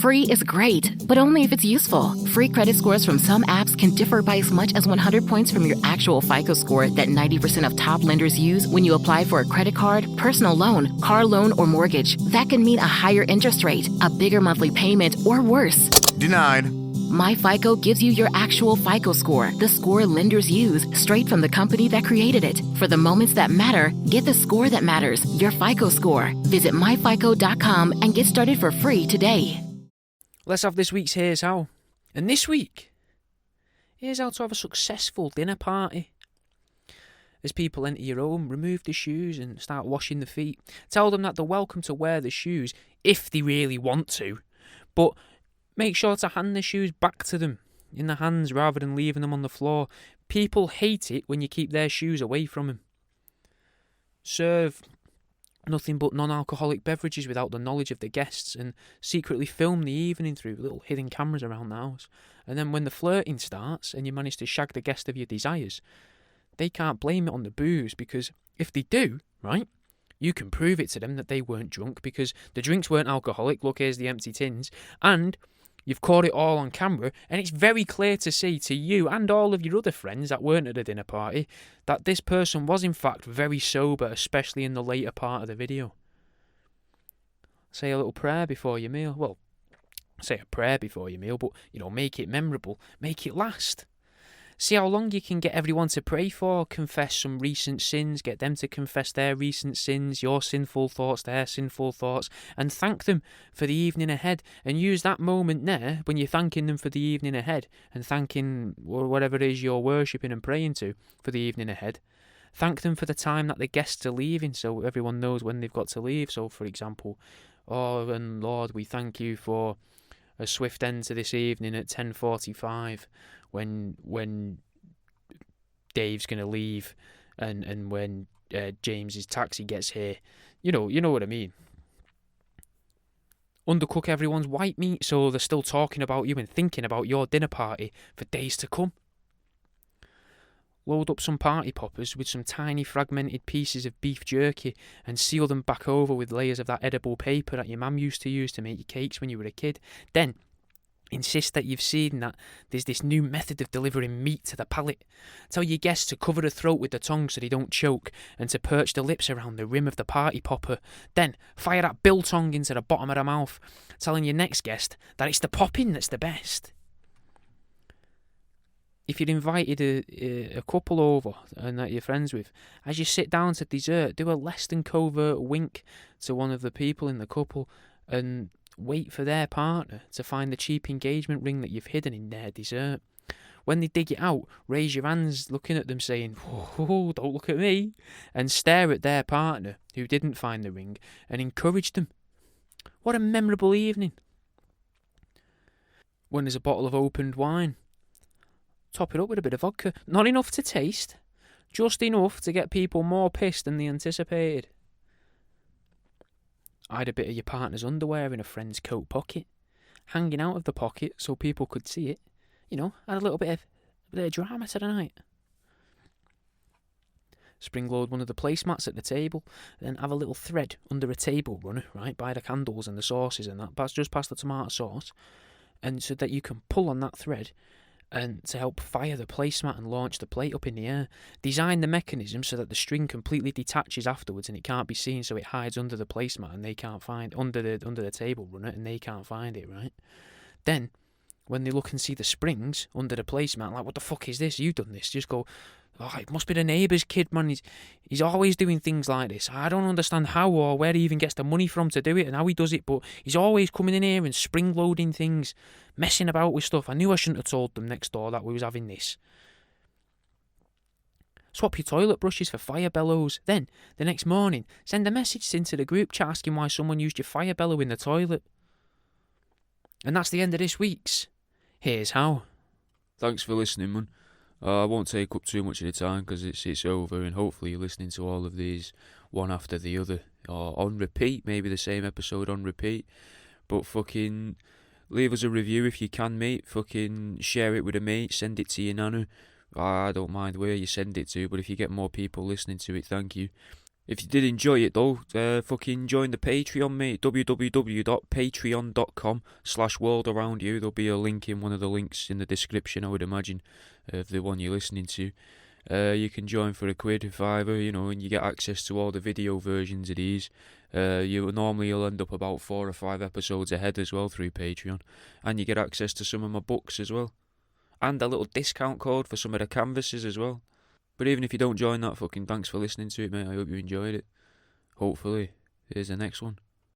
Free is great, but only if it's useful. Free credit scores from some apps can differ by as much as 100 points from your actual FICO score that 90% of top lenders use when you apply for a credit card, personal loan, car loan, or mortgage. That can mean a higher interest rate, a bigger monthly payment, or worse. Denied. MyFICO gives you your actual FICO score, the score lenders use, straight from the company that created it. For the moments that matter, get the score that matters, your FICO score. Visit myfico.com and get started for free today. Let's have this week's Here's How. And this week, here's how to have a successful dinner party. As people enter your home, remove the shoes and start washing the feet. Tell them that they're welcome to wear the shoes if they really want to, but make sure to hand the shoes back to them in the hands rather than leaving them on the floor. People hate it when you keep their shoes away from them. Serve nothing but non-alcoholic beverages without the knowledge of the guests, and secretly film the evening through little hidden cameras around the house. And then when the flirting starts and you manage to shag the guest of your desires, they can't blame it on the booze, because if they do, right, you can prove it to them that they weren't drunk because the drinks weren't alcoholic. Look, here's the empty tins. And you've caught it all on camera, and it's very clear to see to you and all of your other friends that weren't at the dinner party that this person was in fact very sober, especially in the later part of the video. Say a little prayer before your meal. Well, say a prayer before your meal, but, make it memorable. Make it last. See how long you can get everyone to pray for. Confess some recent sins. Get them to confess their recent sins, your sinful thoughts, their sinful thoughts, and thank them for the evening ahead. And use that moment there when you're thanking them for the evening ahead and thanking whatever it is you're worshipping and praying to for the evening ahead. Thank them for the time that the guests are leaving, so everyone knows when they've got to leave. So, for example, and Lord, we thank you for a swift end to this evening at 10:45 when Dave's going to leave and when James's taxi gets here. You know what I mean. Undercook everyone's white meat so they're still talking about you and thinking about your dinner party for days to come. Load up some party poppers with some tiny fragmented pieces of beef jerky and seal them back over with layers of that edible paper that your mum used to use to make your cakes when you were a kid. Then insist that you've seen that there's this new method of delivering meat to the palate. Tell your guests to cover the throat with the tongue so they don't choke, and to perch the lips around the rim of the party popper. Then fire that biltong into the bottom of the mouth, telling your next guest that it's the popping that's the best. If you'd invited a couple over and that you're friends with, as you sit down to dessert, do a less than covert wink to one of the people in the couple and wait for their partner to find the cheap engagement ring that you've hidden in their dessert. When they dig it out, raise your hands looking at them saying, "Oh, don't look at me," and stare at their partner who didn't find the ring and encourage them. What a memorable evening. When there's a bottle of opened wine, top it up with a bit of vodka. Not enough to taste, just enough to get people more pissed than they anticipated. Hide a bit of your partner's underwear in a friend's coat pocket, hanging out of the pocket so people could see it. Add a little bit of drama to the night. Spring load one of the placemats at the table, then have a little thread under a table runner, right, by the candles and the sauces and that, just past the tomato sauce, and so that you can pull on that thread and to help fire the placemat and launch the plate up in the air. Design the mechanism so that the string completely detaches afterwards and it can't be seen, so it hides under the placemat and they can't find under the table runner and they can't find it, right? Then when they look and see the springs under the placemat, like, what the fuck is this? You've done this. Just go, oh, it must be the neighbour's kid, man. He's always doing things like this. I don't understand how or where he even gets the money from to do it and how he does it, but he's always coming in here and spring loading things, messing about with stuff. I knew I shouldn't have told them next door that we was having this. Swap your toilet brushes for fire bellows. Then, the next morning, send a message into the group chat asking why someone used your fire bellow in the toilet. And that's the end of this week's Here's How. Thanks for listening, man. I won't take up too much of the time because it's over, and hopefully you're listening to all of these one after the other or on repeat, maybe the same episode on repeat. But fucking leave us a review if you can, mate. Fucking share it with a mate, send it to your nana. I don't mind where you send it to, but if you get more people listening to it, thank you. If you did enjoy it though, fucking join the Patreon, mate. www.patreon.com/worldaroundyou. There'll be a link in one of the links in the description, I would imagine, of the one you're listening to. You can join for £1, $5, and you get access to all the video versions of these. You'll end up about 4 or 5 episodes ahead as well through Patreon, and you get access to some of my books as well, and a little discount code for some of the canvases as well. But even if you don't join that, fucking thanks for listening to it, mate. I hope you enjoyed it. Hopefully, here's the next one.